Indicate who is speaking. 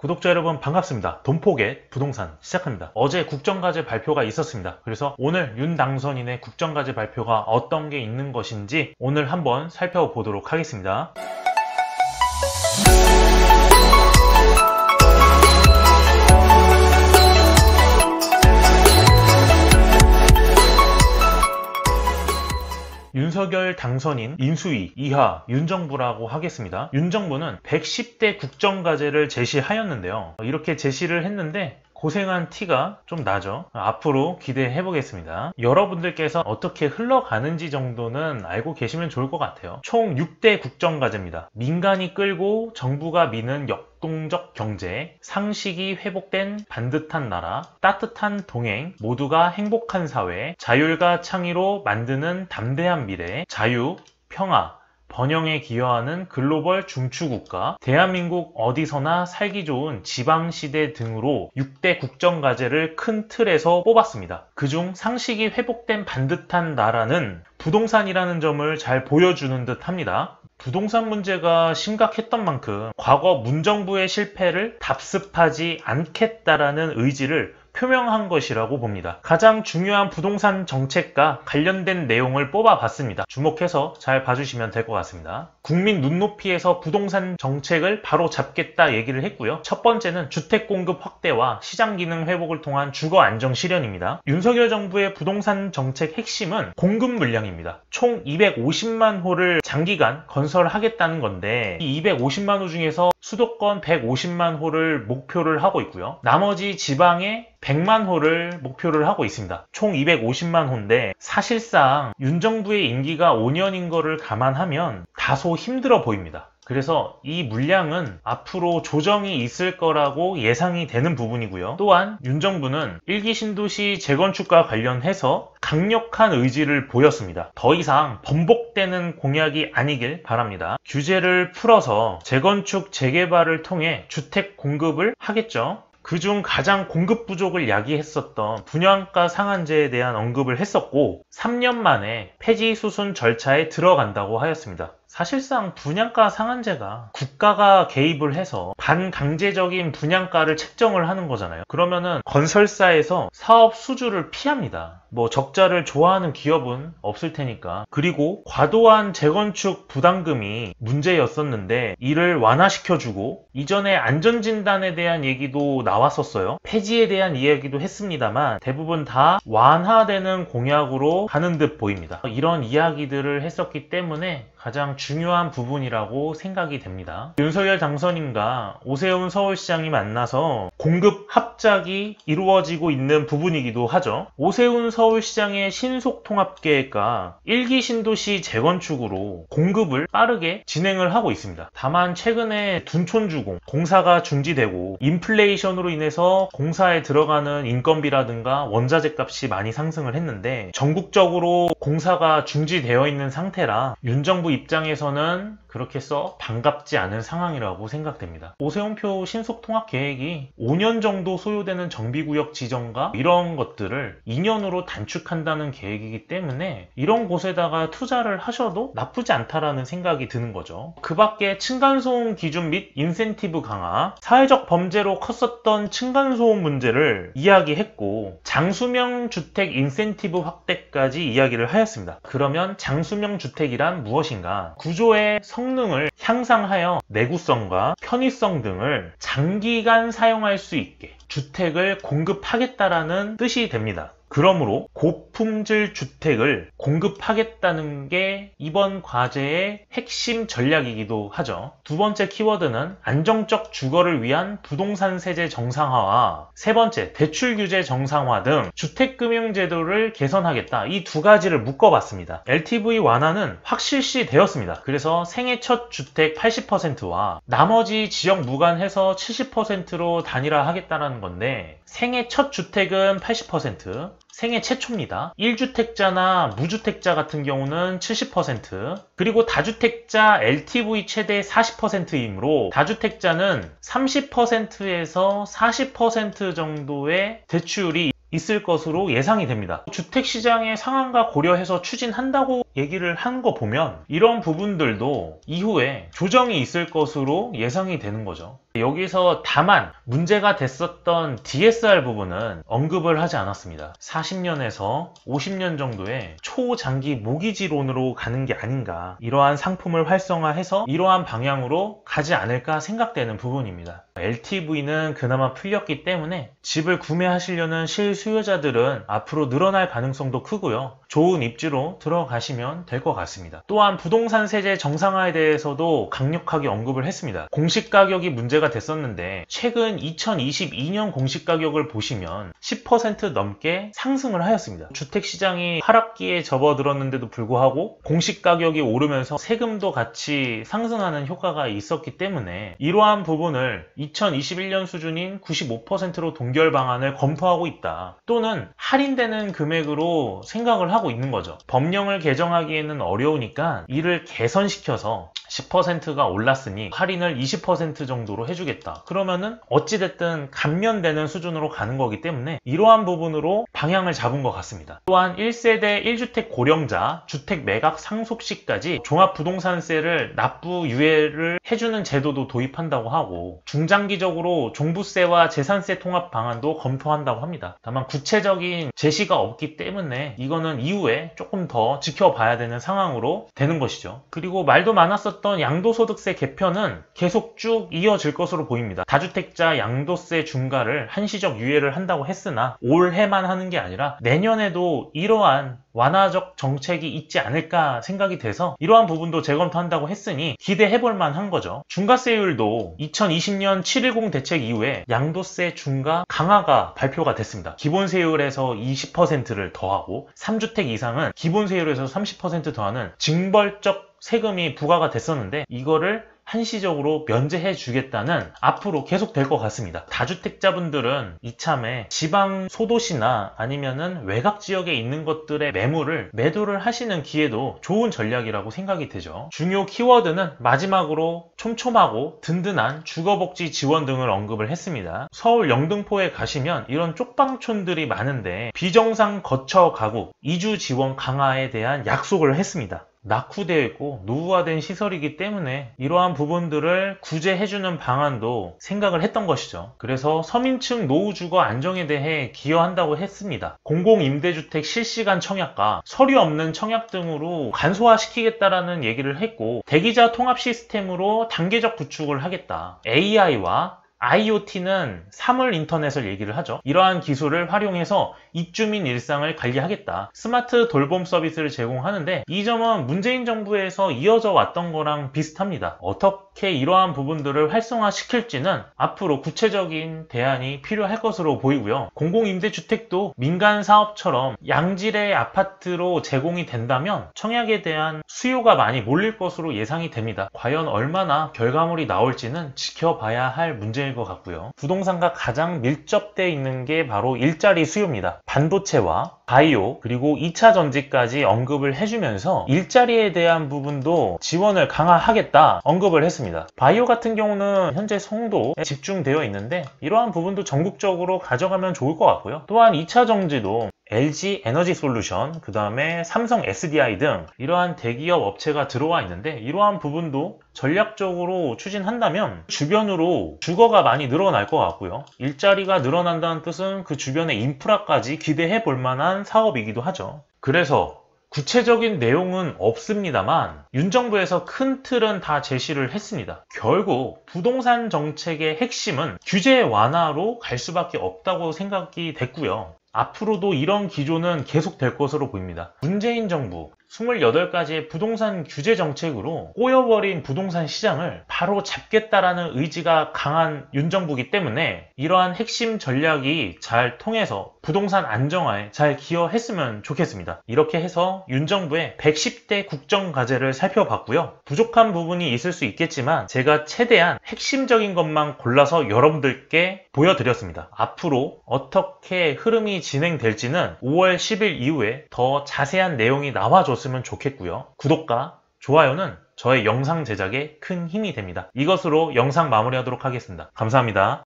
Speaker 1: 구독자 여러분 반갑습니다. 돈포겟 부동산 시작합니다. 어제 국정과제 발표가 있었습니다. 그래서 오늘 윤 당선인의 국정과제 발표가 어떤 게 있는 것인지 오늘 한번 살펴보도록 하겠습니다. 윤석열 당선인 인수위 이하 윤정부라고 하겠습니다. 윤정부는 110대 국정과제를 제시하였는데요. 이렇게 제시를 했는데 고생한 티가 좀 나죠. 앞으로 기대해 보겠습니다. 여러분들께서 어떻게 흘러가는지 정도는 알고 계시면 좋을 것 같아요. 총 6대 국정과제입니다. 민간이 끌고 정부가 미는 역동적 경제, 상식이 회복된 반듯한 나라, 따뜻한 동행, 모두가 행복한 사회, 자율과 창의로 만드는 담대한 미래, 자유, 평화, 번영에 기여하는 글로벌 중추국가, 대한민국 어디서나 살기 좋은 지방시대 등으로 6대 국정과제를 큰 틀에서 뽑았습니다. 그중 상식이 회복된 반듯한 나라는 부동산이라는 점을 잘 보여주는 듯 합니다. 부동산 문제가 심각했던 만큼 과거 문정부의 실패를 답습하지 않겠다라는 의지를 표명한 것이라고 봅니다. 가장 중요한 부동산 정책과 관련된 내용을 뽑아봤습니다. 주목해서 잘 봐주시면 될 것 같습니다. 국민 눈높이에서 부동산 정책을 바로 잡겠다 얘기를 했고요. 첫 번째는 주택 공급 확대와 시장 기능 회복을 통한 주거 안정 실현입니다. 윤석열 정부의 부동산 정책 핵심은 공급 물량입니다. 총 250만 호를 장기간 건설하겠다는 건데 이 250만 호 중에서 수도권 150만 호를 목표를 하고 있고요. 나머지 지방에 100만 호를 목표를 하고 있습니다. 총 250만 호인데 사실상 윤 정부의 임기가 5년인 거를 감안하면 다소 힘들어 보입니다. 그래서 이 물량은 앞으로 조정이 있을 거라고 예상이 되는 부분이고요. 또한 윤 정부는 1기 신도시 재건축과 관련해서 강력한 의지를 보였습니다. 더 이상 번복되는 공약이 아니길 바랍니다. 규제를 풀어서 재건축 재개발을 통해 주택 공급을 하겠죠. 그중 가장 공급 부족을 야기했었던 분양가 상한제에 대한 언급을 했었고 3년 만에 폐지 수순 절차에 들어간다고 하였습니다. 사실상 분양가 상한제가 국가가 개입을 해서 반강제적인 분양가를 책정을 하는 거잖아요. 그러면은 건설사에서 사업 수주를 피합니다. 적자를 좋아하는 기업은 없을 테니까. 그리고 과도한 재건축 부담금이 문제였었는데 이를 완화시켜주고 이전에 안전진단에 대한 얘기도 나왔었어요. 폐지에 대한 이야기도 했습니다만 대부분 다 완화되는 공약으로 가는 듯 보입니다. 이런 이야기들을 했었기 때문에 가장 중요한 부분이라고 생각이 됩니다. 윤석열 당선인과 오세훈 서울시장이 만나서 공급 합작이 이루어지고 있는 부분이기도 하죠. 오세훈 서울시장의 신속통합계획과 1기 신도시 재건축으로 공급을 빠르게 진행을 하고 있습니다. 다만 최근에 둔촌주공 공사가 중지되고 인플레이션으로 인해서 공사에 들어가는 인건비라든가 원자재 값이 많이 상승을 했는데 전국적으로 공사가 중지되어 있는 상태라 윤 정부 입장에서는 그렇게 써 반갑지 않은 상황이라고 생각됩니다. 오세훈표 신속통합 계획이 5년 정도 소요되는 정비구역 지정과 이런 것들을 2년으로 단축한다는 계획이기 때문에 이런 곳에다가 투자를 하셔도 나쁘지 않다라는 생각이 드는 거죠. 그 밖에 층간소음 기준 및 인센티브 강화, 사회적 범죄로 컸었던 층간소음 문제를 이야기했고 장수명 주택 인센티브 확대까지 이야기를 하였습니다. 그러면 장수명 주택이란 무엇인가? 구조의 성능을 향상하여 내구성과 편의성 등을 장기간 사용할 수 있게 주택을 공급하겠다라는 뜻이 됩니다. 그러므로 고품질 주택을 공급하겠다는 게 이번 과제의 핵심 전략이기도 하죠. 두 번째 키워드는 안정적 주거를 위한 부동산 세제 정상화와 세 번째 대출 규제 정상화 등 주택금융제도를 개선하겠다. 이 두 가지를 묶어봤습니다. LTV 완화는 확실시 되었습니다. 그래서 생애 첫 주택 80%와 나머지 지역 무관해서 70%로 단일화하겠다는 건데 생애 첫 주택은 80%, 생애 최초입니다. 1주택자나 무주택자 같은 경우는 70%, 그리고 다주택자 LTV 최대 40%이므로 다주택자는 30%에서 40% 정도의 대출이 있을 것으로 예상이 됩니다. 주택시장의 상황과 고려해서 추진한다고 얘기를 한 거 보면 이런 부분들도 이후에 조정이 있을 것으로 예상이 되는 거죠. 여기서 다만 문제가 됐었던 DSR 부분은 언급을 하지 않았습니다. 40년에서 50년 정도의 초장기 모기지론으로 가는 게 아닌가, 이러한 상품을 활성화해서 이러한 방향으로 가지 않을까 생각되는 부분입니다. LTV는 그나마 풀렸기 때문에 집을 구매하시려는 실수요자들은 앞으로 늘어날 가능성도 크고요. 좋은 입지로 들어가시면 될 것 같습니다. 또한 부동산 세제 정상화에 대해서도 강력하게 언급을 했습니다. 공시가격이 문제가 됐었는데 최근 2022년 공시가격을 보시면 10% 넘게 상승을 하였습니다. 주택시장이 하락기에 접어들었는데도 불구하고 공시가격이 오르면서 세금도 같이 상승하는 효과가 있었기 때문에 이러한 부분을 2021년 수준인 95%로 동결 방안을 검토하고 있다, 또는 할인되는 금액으로 생각을 하고 있는 거죠. 법령을 개정하기에는 어려우니까 이를 개선시켜서 10%가 올랐으니 할인을 20% 정도로 해주겠다. 그러면은 어찌됐든 감면되는 수준으로 가는 거기 때문에 이러한 부분으로 방향을 잡은 것 같습니다. 또한 1세대 1주택 고령자 주택 매각 상속 시까지 종합부동산세를 납부 유예를 해주는 제도도 도입한다고 하고, 중장기적으로 종부세와 재산세 통합 방안도 검토한다고 합니다. 다만 구체적인 제시가 없기 때문에 이거는 이후에 조금 더 지켜봐야 되는 상황으로 되는 것이죠. 그리고 말도 많았었던 양도소득세 개편은 계속 쭉 이어질 것으로 보입니다. 다주택자 양도세 중과를 한시적 유예를 한다고 했으나 올해만 하는 게 아니라 내년에도 이러한 완화적 정책이 있지 않을까 생각이 돼서 이러한 부분도 재검토한다고 했으니 기대해볼 만한 거죠. 중과세율도 2020년 710 대책 이후에 양도세 중과 강화가 발표가 됐습니다. 기본세율에서 20%를 더하고 3주택 이상은 기본세율에서 30% 더하는 징벌적 세금이 부과가 됐었는데 이거를 한시적으로 면제해 주겠다는, 앞으로 계속 될 것 같습니다. 다주택자분들은 이참에 지방 소도시나 아니면은 외곽 지역에 있는 것들의 매물을 매도를 하시는 기회도 좋은 전략이라고 생각이 되죠. 중요 키워드는 마지막으로 촘촘하고 든든한 주거복지 지원 등을 언급을 했습니다. 서울 영등포에 가시면 이런 쪽방촌들이 많은데 비정상 거처 가구 이주 지원 강화에 대한 약속을 했습니다. 낙후되어 있고 노후화된 시설이기 때문에 이러한 부분들을 구제해주는 방안도 생각을 했던 것이죠. 그래서 서민층 노후주거 안정에 대해 기여한다고 했습니다. 공공임대주택 실시간 청약과 서류 없는 청약 등으로 간소화시키겠다라는 얘기를 했고, 대기자 통합 시스템으로 단계적 구축을 하겠다. AI와 IoT는 사물 인터넷을 얘기를 하죠. 이러한 기술을 활용해서 입주민 일상을 관리하겠다. 스마트 돌봄 서비스를 제공하는데 이 점은 문재인 정부에서 이어져 왔던 거랑 비슷합니다. 어떻게 이러한 부분들을 활성화시킬지는 앞으로 구체적인 대안이 필요할 것으로 보이고요. 공공임대주택도 민간 사업처럼 양질의 아파트로 제공이 된다면 청약에 대한 수요가 많이 몰릴 것으로 예상이 됩니다. 과연 얼마나 결과물이 나올지는 지켜봐야 할 문제일 것 같고요. 부동산과 가장 밀접되어 있는 게 바로 일자리 수요입니다. 반도체와 바이오 그리고 2차 전지까지 언급을 해주면서 일자리에 대한 부분도 지원을 강화하겠다 언급을 했습니다. 바이오 같은 경우는 현재 송도에 집중되어 있는데 이러한 부분도 전국적으로 가져가면 좋을 것 같고요. 또한 2차 전지도 LG 에너지 솔루션, 그 다음에 삼성 SDI 등 이러한 대기업 업체가 들어와 있는데 이러한 부분도 전략적으로 추진한다면 주변으로 주거가 많이 늘어날 것 같고요. 일자리가 늘어난다는 뜻은 그 주변의 인프라까지 기대해 볼 만한 사업이기도 하죠. 그래서 구체적인 내용은 없습니다만 윤 정부에서 큰 틀은 다 제시를 했습니다. 결국 부동산 정책의 핵심은 규제 완화로 갈 수밖에 없다고 생각이 됐고요. 앞으로도 이런 기조는 계속될 것으로 보입니다. 문재인 정부 28가지의 부동산 규제 정책으로 꼬여버린 부동산 시장을 바로 잡겠다라는 의지가 강한 윤 정부이기 때문에 이러한 핵심 전략이 잘 통해서 부동산 안정화에 잘 기여했으면 좋겠습니다. 이렇게 해서 윤 정부의 110대 국정과제를 살펴봤고요. 부족한 부분이 있을 수 있겠지만 제가 최대한 핵심적인 것만 골라서 여러분들께 보여드렸습니다. 앞으로 어떻게 흐름이 진행될지는 5월 10일 이후에 더 자세한 내용이 나와줬으면 좋겠고요. 구독과 좋아요는 저의 영상 제작에 큰 힘이 됩니다. 이것으로 영상 마무리하도록 하겠습니다. 감사합니다.